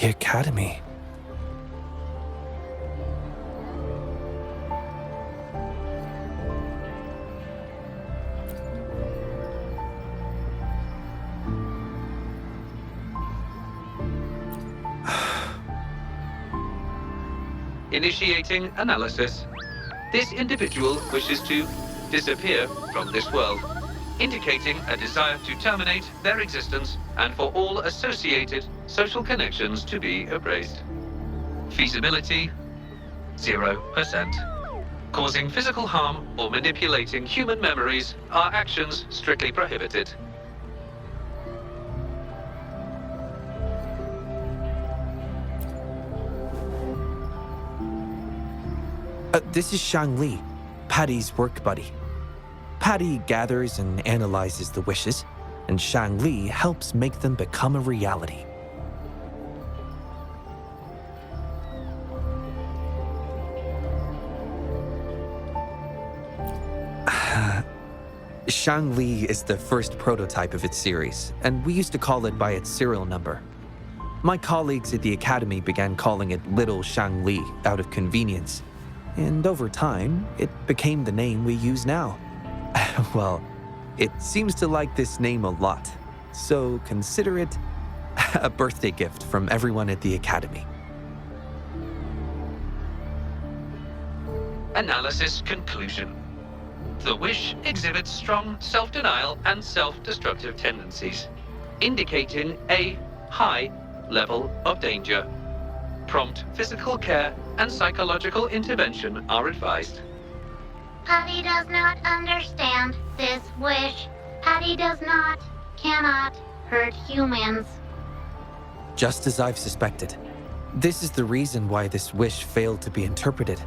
academy. Initiating analysis. This individual wishes to disappear from this world, indicating a desire to terminate their existence and for all associated social connections to be erased. Feasibility, 0%. Causing physical harm or manipulating human memories are actions strictly prohibited. This is Shangli, Patty's work buddy. Patty gathers and analyzes the wishes, and Shangli helps make them become a reality. Shangli is the first prototype of its series, and we used to call it by its serial number. My colleagues at the academy began calling it Little Shangli out of convenience, and over time, it became the name we use now. Well, it seems to like this name a lot, so consider it a birthday gift from everyone at the academy. Analysis conclusion. The wish exhibits strong self-denial and self-destructive tendencies, indicating a high level of danger. Prompt physical care and psychological intervention are advised. Patty does not understand this wish. Patty cannot hurt humans. Just as I've suspected. This is the reason why this wish failed to be interpreted.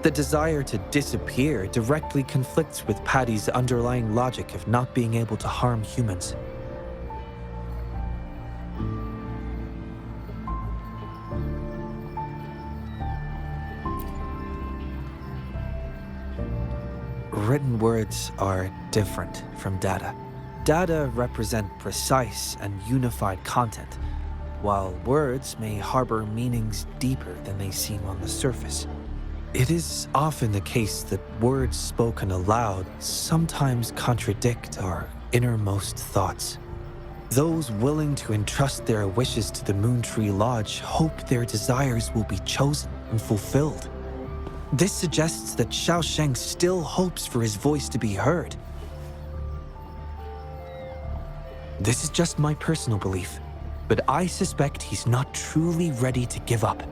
The desire to disappear directly conflicts with Patty's underlying logic of not being able to harm humans. Written words are different from data. Data represent precise and unified content, while words may harbor meanings deeper than they seem on the surface. It is often the case that words spoken aloud sometimes contradict our innermost thoughts. Those willing to entrust their wishes to the Moontree Lodge hope their desires will be chosen and fulfilled. This suggests that Xiaosheng still hopes for his voice to be heard. This is just my personal belief, but I suspect he's not truly ready to give up.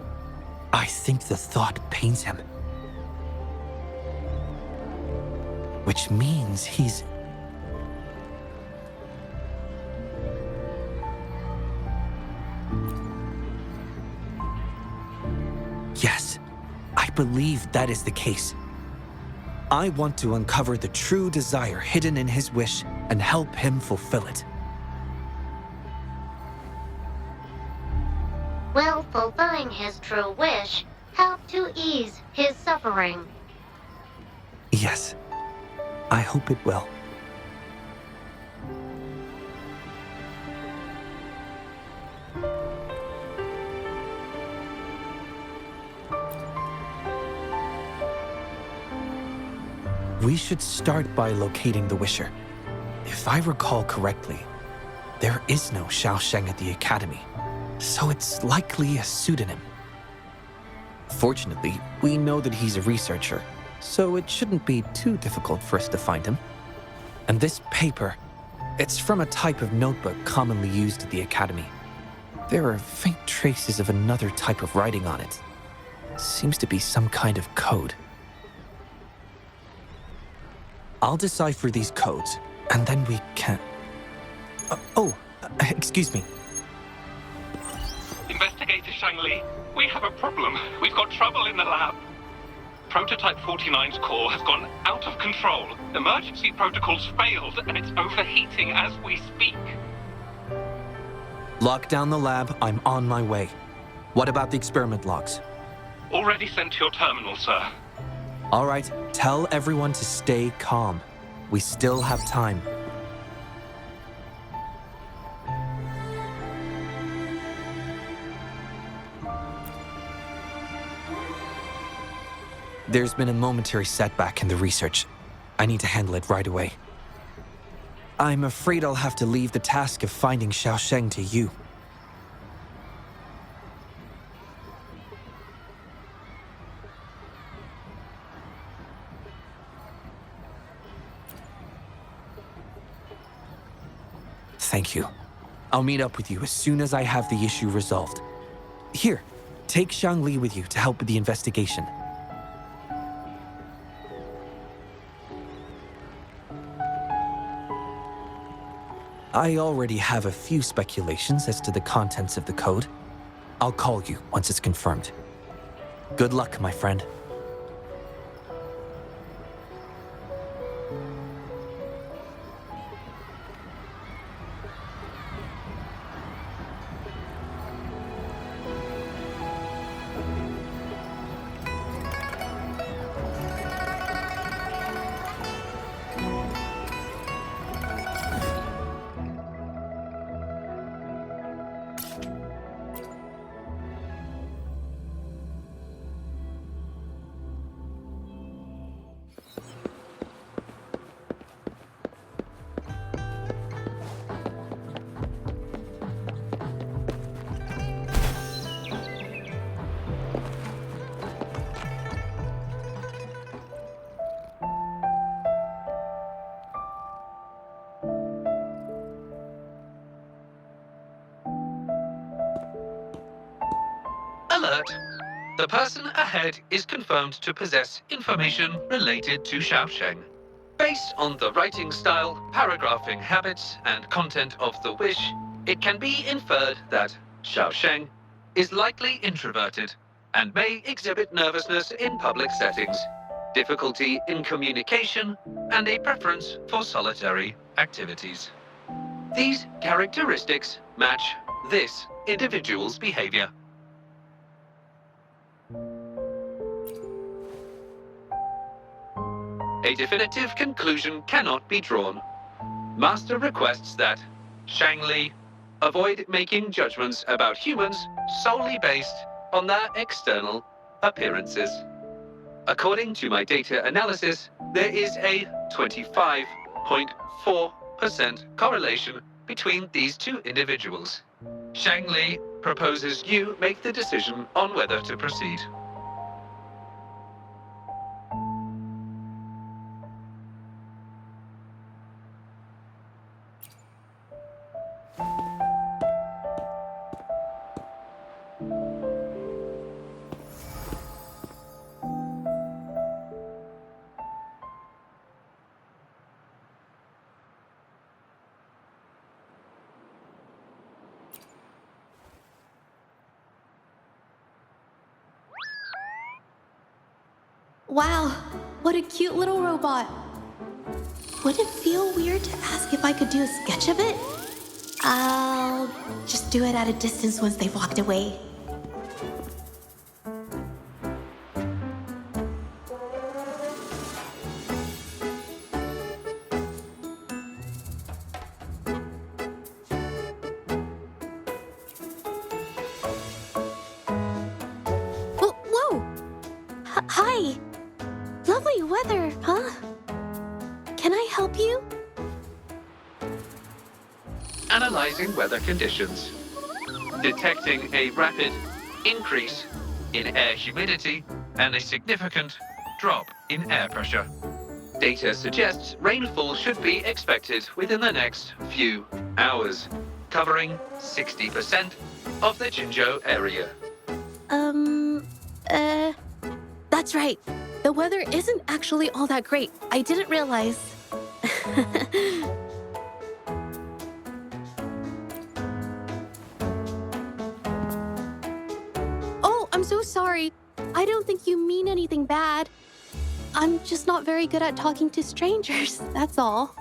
I think the thought pains him. Which means he's... Yes, I believe that is the case. I want to uncover the true desire hidden in his wish and help him fulfill it. Will fulfilling his true wish help to ease his suffering? Yes, I hope it will. We should start by locating the Wisher. If I recall correctly, there is no Xiaosheng at the academy, so it's likely a pseudonym. Fortunately, we know that he's a researcher, so it shouldn't be too difficult for us to find him. And this paper, it's from a type of notebook commonly used at the academy. There are faint traces of another type of writing on it. Seems to be some kind of code. I'll decipher these codes, and then we can... excuse me. Investigator Shangli, we have a problem. We've got trouble in the lab. Prototype 49's core has gone out of control. Emergency protocols failed, and it's overheating as we speak. Lock down the lab. I'm on my way. What about the experiment logs? Already sent to your terminal, sir. All right, tell everyone to stay calm. We still have time. There's been a momentary setback in the research. I need to handle it right away. I'm afraid I'll have to leave the task of finding Xiaosheng to you. Thank you. I'll meet up with you as soon as I have the issue resolved. Here, take Xiang Li with you to help with the investigation. I already have a few speculations as to the contents of the code. I'll call you once it's confirmed. Good luck, my friend. Alert! The person ahead is confirmed to possess information related to Xiaosheng. Based on the writing style, paragraphing habits, and content of the wish, it can be inferred that Xiaosheng is likely introverted and may exhibit nervousness in public settings, difficulty in communication, and a preference for solitary activities. These characteristics match this individual's behavior. A definitive conclusion cannot be drawn. Master requests that Xiang Li avoid making judgments about humans solely based on their external appearances. According to my data analysis, there is a 25.4% correlation between these two individuals. Xiang Li proposes you make the decision on whether to proceed. Wow, what a cute little robot. Would it feel weird to ask if I could do a sketch of it? I'll just do it at a distance once they've walked away. Whoa! Hi! Lovely weather, huh? Can I help you? Analyzing weather conditions. Detecting a rapid increase in air humidity and a significant drop in air pressure. Data suggests rainfall should be expected within the next few hours, covering 60% of the Jinzhou area. That's right. The weather isn't actually all that great. I didn't realize. Oh, I'm so sorry. I don't think you mean anything bad. I'm just not very good at talking to strangers, that's all.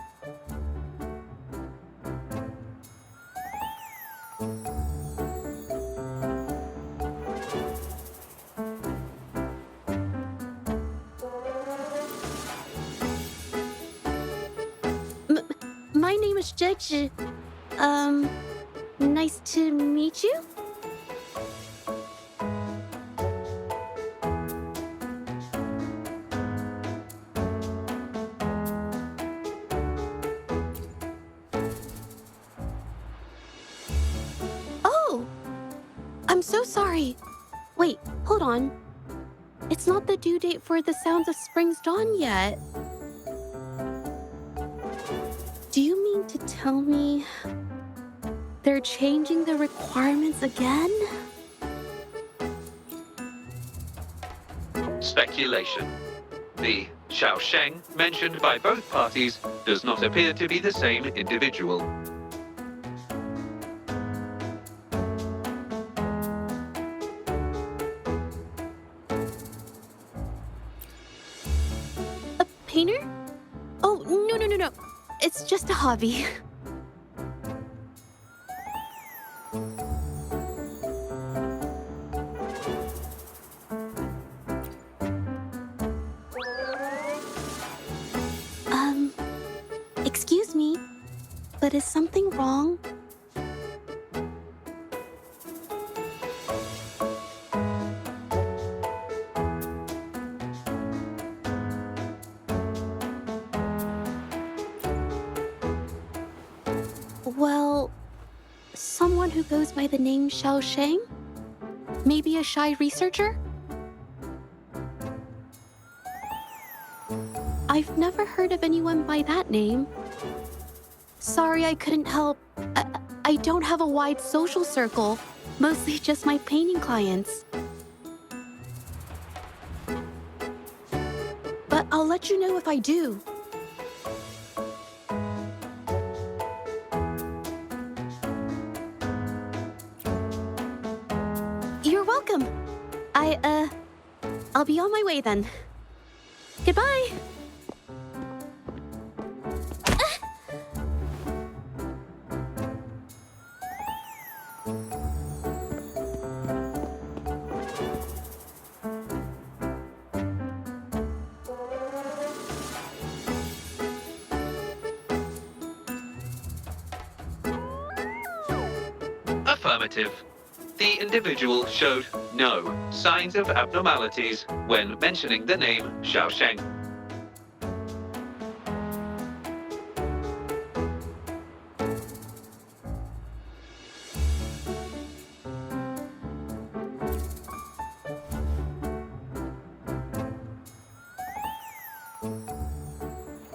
My name is Zhezhi. Nice to meet you? I'm so sorry. Wait, hold on. It's not the due date for The Sounds of Spring's Dawn yet. Do you mean to tell me they're changing the requirements again? Speculation. The Xiaosheng mentioned by both parties does not appear to be the same individual. A painter? Oh, no. It's just a hobby. Excuse me, but is something wrong? Well, someone who goes by the name Xiao Sheng? Maybe a shy researcher? I've never heard of anyone by that name. Sorry, I couldn't help. I don't have a wide social circle. Mostly just my painting clients. But I'll let you know if I do. You're welcome. I'll be on my way then. Goodbye. Affirmative. The individual showed no signs of abnormalities when mentioning the name Xiaosheng.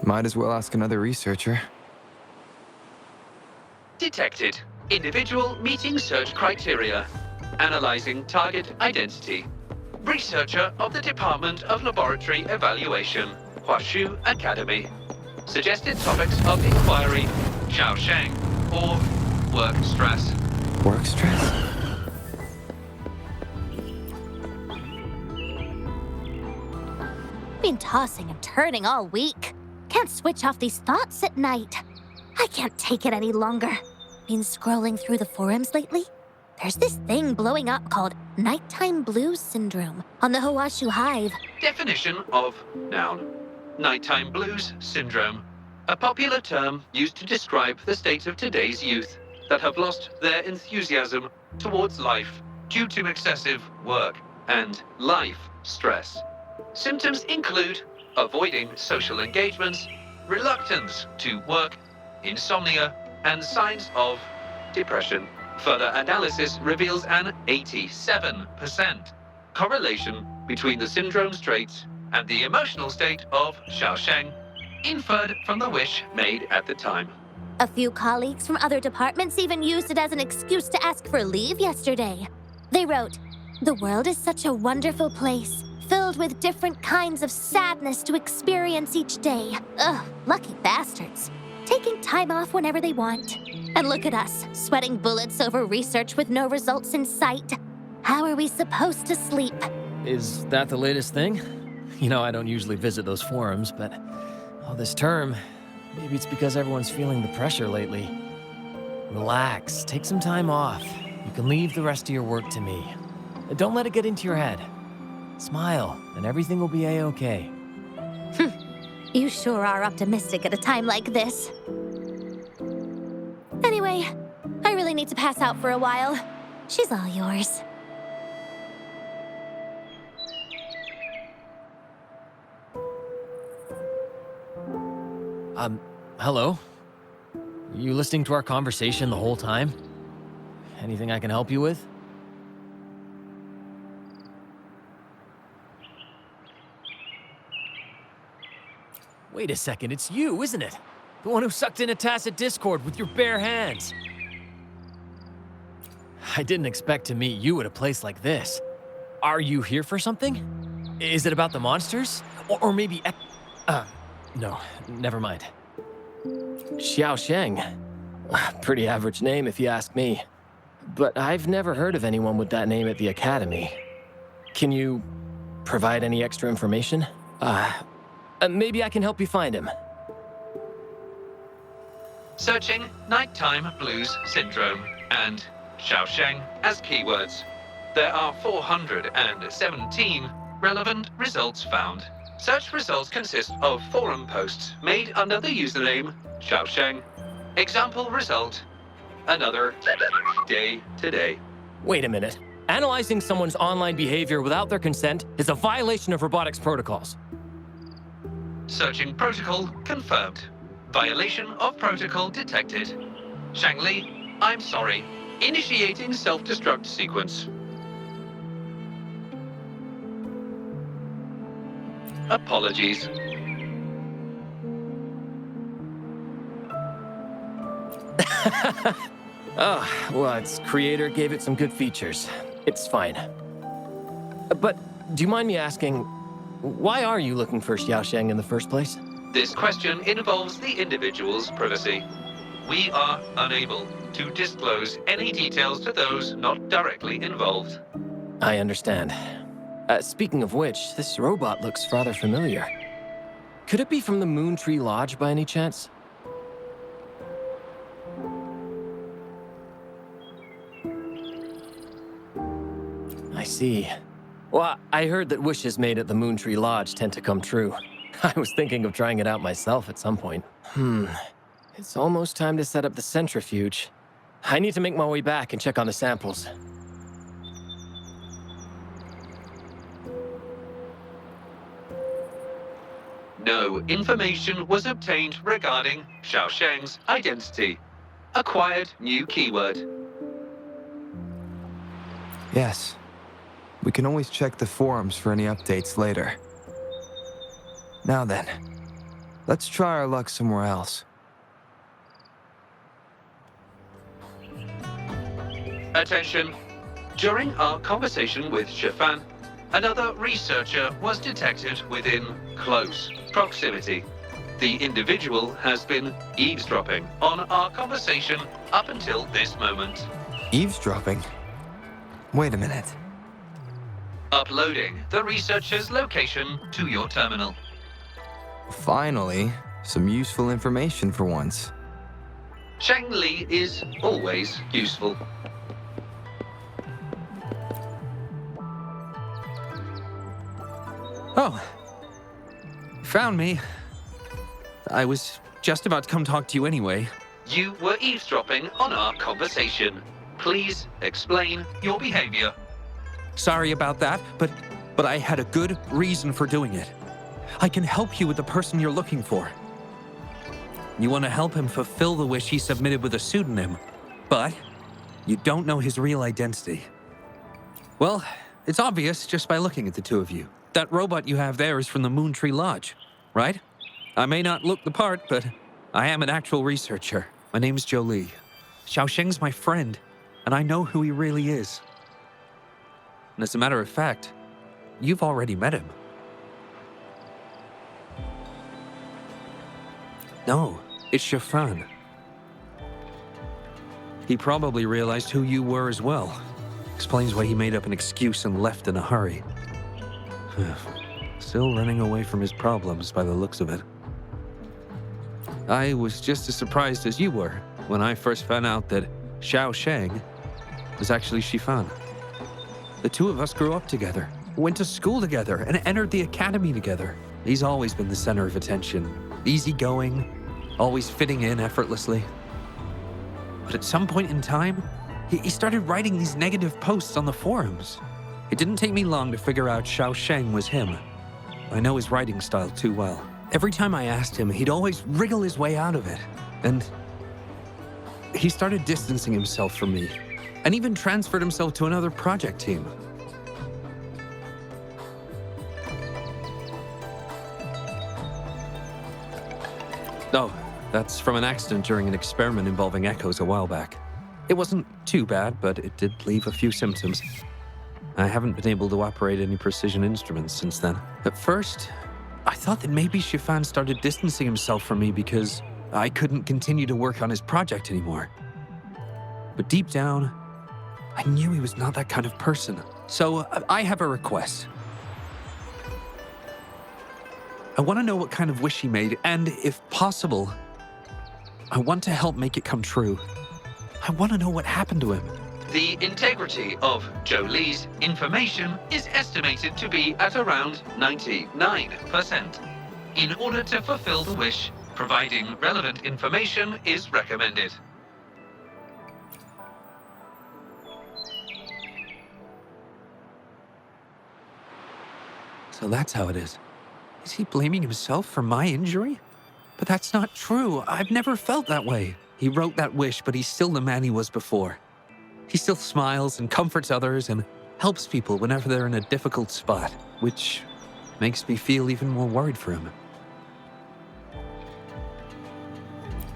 Might as well ask another researcher. Detected. Individual meeting search criteria. Analyzing target identity. Researcher of the Department of Laboratory Evaluation, Huashu Academy. Suggested topics of inquiry, Xiaosheng, or work stress. Work stress? Been tossing and turning all week. Can't switch off these thoughts at night. I can't take it any longer. Been scrolling through the forums lately? There's this thing blowing up called nighttime blues syndrome on the Huashu Hive. Definition of noun. Nighttime blues syndrome. A popular term used to describe the state of today's youth that have lost their enthusiasm towards life due to excessive work and life stress. Symptoms include avoiding social engagements, reluctance to work, insomnia, and signs of depression. Further analysis reveals an 87% correlation between the syndrome's traits and the emotional state of Xiaosheng, inferred from the wish made at the time. A few colleagues from other departments even used it as an excuse to ask for leave yesterday. They wrote, "The world is such a wonderful place, filled with different kinds of sadness to experience each day. Ugh, lucky bastards. Taking time off whenever they want. And look at us, sweating bullets over research with no results in sight. How are we supposed to sleep?" Is that the latest thing? You know, I don't usually visit those forums, but this term, maybe it's because everyone's feeling the pressure lately. Relax, take some time off. You can leave the rest of your work to me. Don't let it get into your head. Smile, and everything will be a-okay. You sure are optimistic at a time like this. Anyway, I really need to pass out for a while. She's all yours. Hello? You listening to our conversation the whole time? Anything I can help you with? Wait a second, it's you, isn't it? The one who sucked in a tacit discord with your bare hands. I didn't expect to meet you at a place like this. Are you here for something? Is it about the monsters? Or maybe... no, never mind. Xiao Sheng. Pretty average name if you ask me. But I've never heard of anyone with that name at the Academy. Can you provide any extra information? Maybe I can help you find him. Searching Nighttime Blues Syndrome and Xiaosheng as keywords. There are 417 relevant results found. Such results consist of forum posts made under the username Xiaosheng. Example result: another day today. Wait a minute. Analyzing someone's online behavior without their consent is a violation of robotics protocols. Searching protocol confirmed. Violation of protocol detected. Shangli, I'm sorry. Initiating self-destruct sequence. Apologies. Oh, well, its creator gave it some good features. It's fine. But do you mind me asking, why are you looking for Xiaosheng in the first place? This question involves the individual's privacy. We are unable to disclose any details to those not directly involved. I understand. Speaking of which, this robot looks rather familiar. Could it be from the Moon Tree Lodge by any chance? I see. Well, I heard that wishes made at the Moon Tree Lodge tend to come true. I was thinking of trying it out myself at some point. It's almost time to set up the centrifuge. I need to make my way back and check on the samples. No information was obtained regarding Xiaosheng's identity. Acquired new keyword. Yes. We can always check the forums for any updates later. Now then, let's try our luck somewhere else. Attention. During our conversation with Shifan, another researcher was detected within close proximity. The individual has been eavesdropping on our conversation up until this moment. Eavesdropping? Wait a minute. Uploading the researcher's location to your terminal. Finally, some useful information for once. Shang Li is always useful. Oh. Found me. I was just about to come talk to you anyway. You were eavesdropping on our conversation. Please explain your behavior. Sorry about that, but I had a good reason for doing it. I can help you with the person you're looking for. You want to help him fulfill the wish he submitted with a pseudonym, but you don't know his real identity. Well, it's obvious just by looking at the two of you. That robot you have there is from the Moon Tree Lodge, right? I may not look the part, but I am an actual researcher. My name's Zhezhi. Xiaosheng's my friend, and I know who he really is. And as a matter of fact, you've already met him. No, it's Shifan. He probably realized who you were as well. Explains why he made up an excuse and left in a hurry. Still running away from his problems by the looks of it. I was just as surprised as you were when I first found out that Xiaosheng was actually Shifan. The two of us grew up together, went to school together, and entered the academy together. He's always been the center of attention. Easygoing, always fitting in effortlessly. But at some point in time, he started writing these negative posts on the forums. It didn't take me long to figure out Xiaosheng was him. I know his writing style too well. Every time I asked him, he'd always wriggle his way out of it. And he started distancing himself from me, and even transferred himself to another project team. Oh, that's from an accident during an experiment involving echoes a while back. It wasn't too bad, but it did leave a few symptoms. I haven't been able to operate any precision instruments since then. At first, I thought that maybe Shifan started distancing himself from me because I couldn't continue to work on his project anymore. But deep down, I knew he was not that kind of person. So I have a request. I want to know what kind of wish he made, and if possible, I want to help make it come true. I want to know what happened to him. The integrity of Zhou Li's information is estimated to be at around 99%. In order to fulfill the wish, providing relevant information is recommended. So that's how it is. Is he blaming himself for my injury? But that's not true. I've never felt that way. He wrote that wish, but he's still the man he was before. He still smiles and comforts others and helps people whenever they're in a difficult spot, which makes me feel even more worried for him.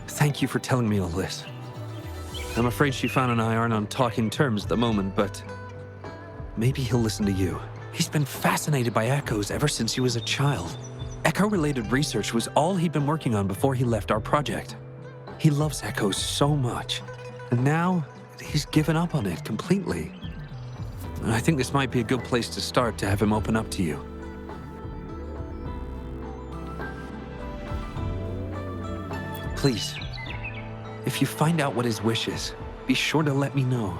Thank you for telling me all this. I'm afraid Shifan and I aren't on talking terms at the moment, but maybe he'll listen to you. He's been fascinated by echoes ever since he was a child. Echo-related research was all he'd been working on before he left our project. He loves echoes so much, and now he's given up on it completely. I think this might be a good place to start to have him open up to you. Please, if you find out what his wish is, be sure to let me know.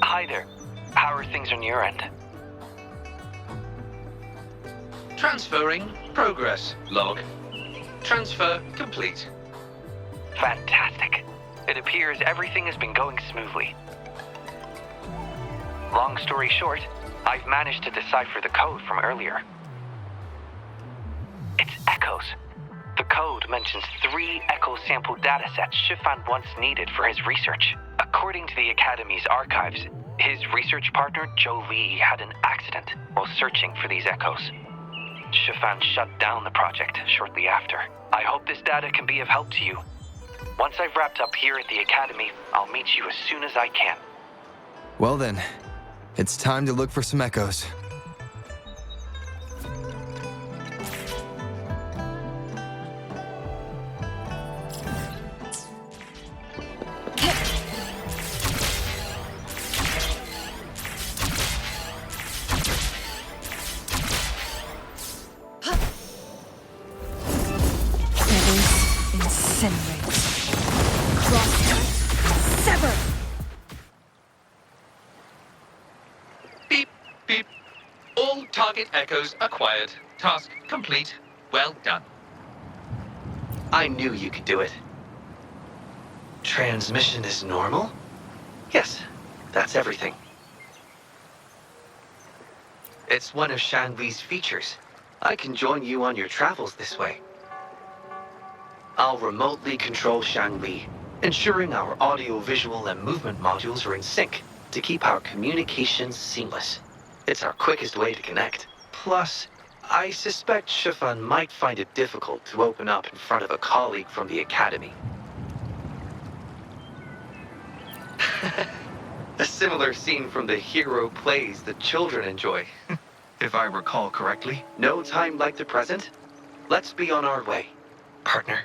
Hi there. How are things on your end? Transferring progress log. Transfer complete. Fantastic. It appears everything has been going smoothly. Long story short, I've managed to decipher the code from earlier. It's echoes. The code mentions 3 echo sample datasets Shifan once needed for his research. According to the Academy's archives, his research partner, Zhou Li, had an accident while searching for these echoes. Shifan shut down the project shortly after. I hope this data can be of help to you. Once I've wrapped up here at the Academy, I'll meet you as soon as I can. Well then, it's time to look for some echoes. Beep, beep. All target echoes acquired. Task complete. Well done. I knew you could do it. Transmission is normal? Yes, that's everything. It's one of Shanli's features. I can join you on your travels this way. I'll remotely control Shanli, ensuring our audio, visual, and movement modules are in sync to keep our communications seamless. It's our quickest way to connect. Plus, I suspect Shifan might find it difficult to open up in front of a colleague from the Academy. A similar scene from the hero plays that children enjoy, if I recall correctly. No time like the present. Let's be on our way, partner.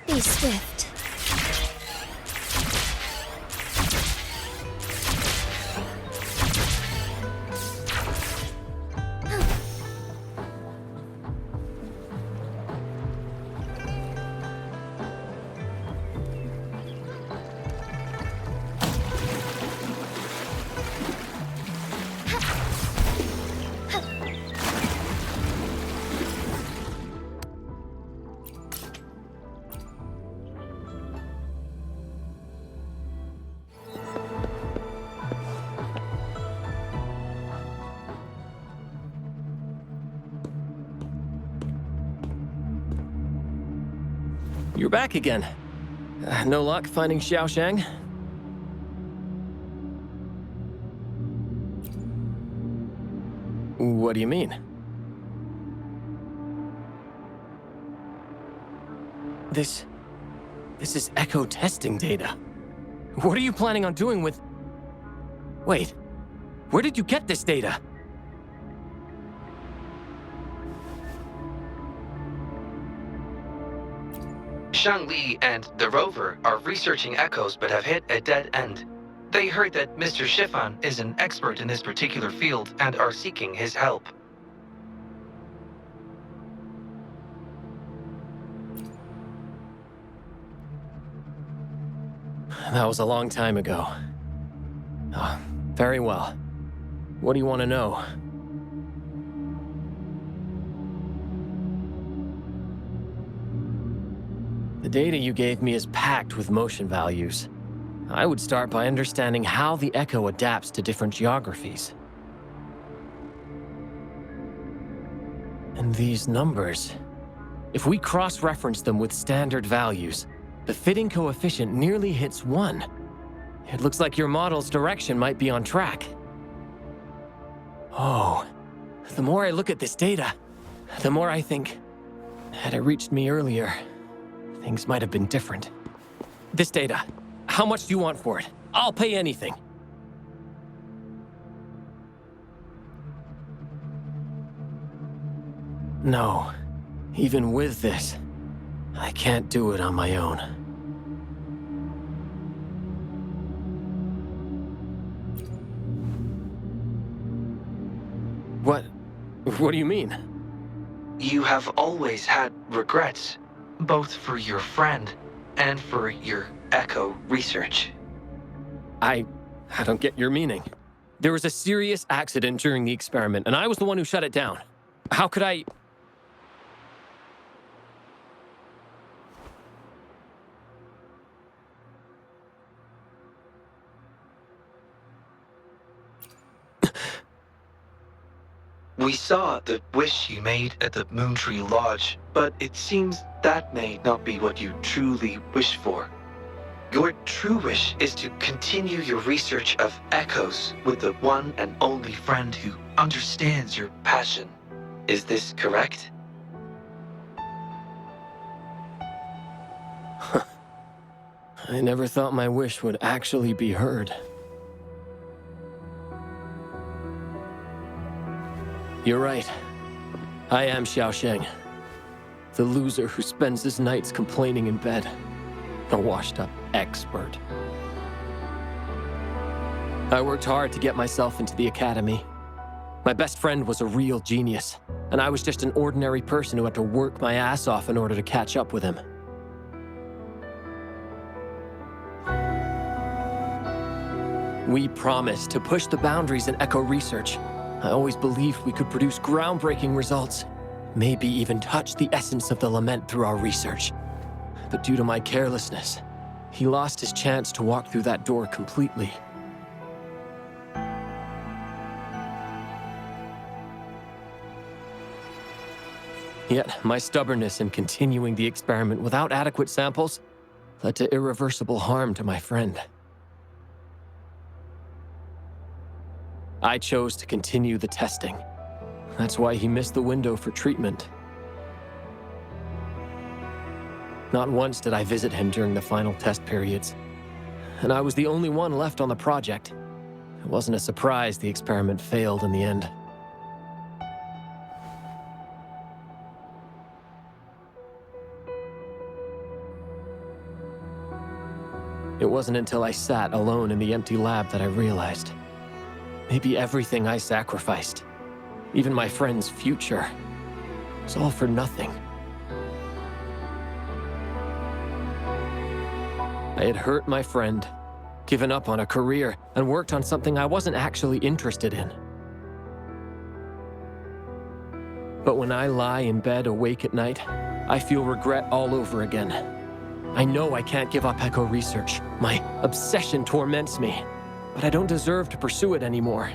Be swift. You're back again. No luck finding Xiaoshang? What do you mean? This is Echo testing data. What are you planning on doing with... Wait, where did you get this data? Shang Li and the rover are researching echoes but have hit a dead end. They heard that Mr. Shifan is an expert in this particular field and are seeking his help. That was a long time ago. Oh, very well. What do you want to know? The data you gave me is packed with motion values. I would start by understanding how the Echo adapts to different geographies. And these numbers, if we cross-reference them with standard values, the fitting coefficient nearly hits 1. It looks like your model's direction might be on track. Oh, the more I look at this data, the more I think, had it reached me earlier, things might have been different. This data, how much do you want for it? I'll pay anything. No, even with this, I can't do it on my own. What do you mean? You have always had regrets, both for your friend and for your Echo research. I don't get your meaning. There was a serious accident during the experiment, and I was the one who shut it down. How could I... We saw the wish you made at the Moontree Lodge, but it seems that may not be what you truly wish for. Your true wish is to continue your research of echoes with the one and only friend who understands your passion. Is this correct? I never thought my wish would actually be heard. You're right. I am Xiaosheng, the loser who spends his nights complaining in bed. A washed-up expert. I worked hard to get myself into the academy. My best friend was a real genius, and I was just an ordinary person who had to work my ass off in order to catch up with him. We promised to push the boundaries in echo research. I always believed we could produce groundbreaking results, maybe even touch the essence of the lament through our research. But due to my carelessness, he lost his chance to walk through that door completely. Yet, my stubbornness in continuing the experiment without adequate samples led to irreversible harm to my friend. I chose to continue the testing. That's why he missed the window for treatment. Not once did I visit him during the final test periods, and I was the only one left on the project. It wasn't a surprise the experiment failed in the end. It wasn't until I sat alone in the empty lab that I realized. Maybe everything I sacrificed, even my friend's future, was all for nothing. I had hurt my friend, given up on a career, and worked on something I wasn't actually interested in. But when I lie in bed awake at night, I feel regret all over again. I know I can't give up echo research. My obsession torments me, but I don't deserve to pursue it anymore.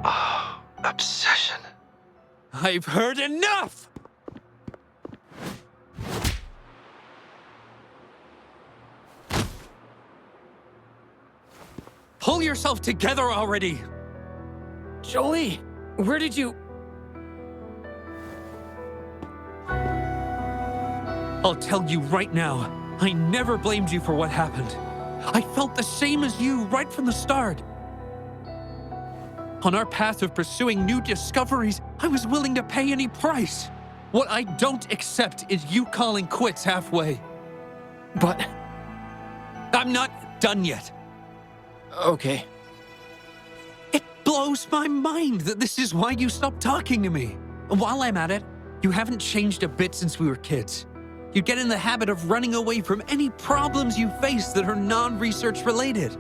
Oh, obsession. I've heard enough! Pull yourself together already! Jolie, where did you... I'll tell you right now, I never blamed you for what happened. I felt the same as you right from the start. On our path of pursuing new discoveries, I was willing to pay any price. What I don't accept is you calling quits halfway. But... I'm not done yet. Okay. It blows my mind that this is why you stopped talking to me. While I'm at it, you haven't changed a bit since we were kids. You get in the habit of running away from any problems you face that are non-research related.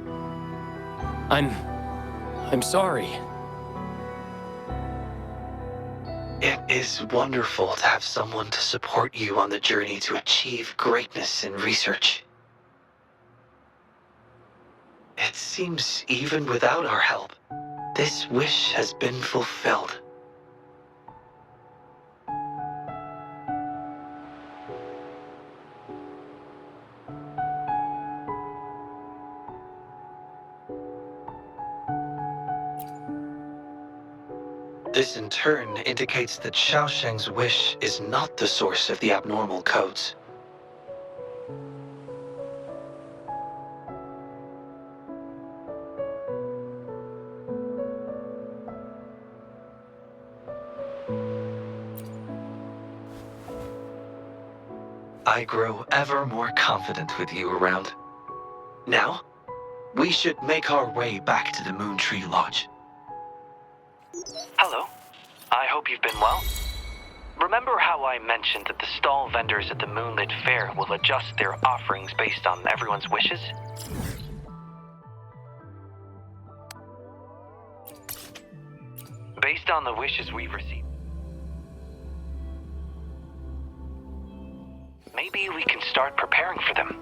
I'm sorry. It is wonderful to have someone to support you on the journey to achieve greatness in research. It seems even without our help, this wish has been fulfilled. This in turn indicates that Xiaosheng's wish is not the source of the abnormal codes. I grow ever more confident with you around. Now, we should make our way back to the Moon Tree Lodge. Hello. I hope you've been well. Remember how I mentioned that the stall vendors at the Moonlit Fair will adjust their offerings based on everyone's wishes? Based on the wishes we've received. Maybe we can start preparing for them.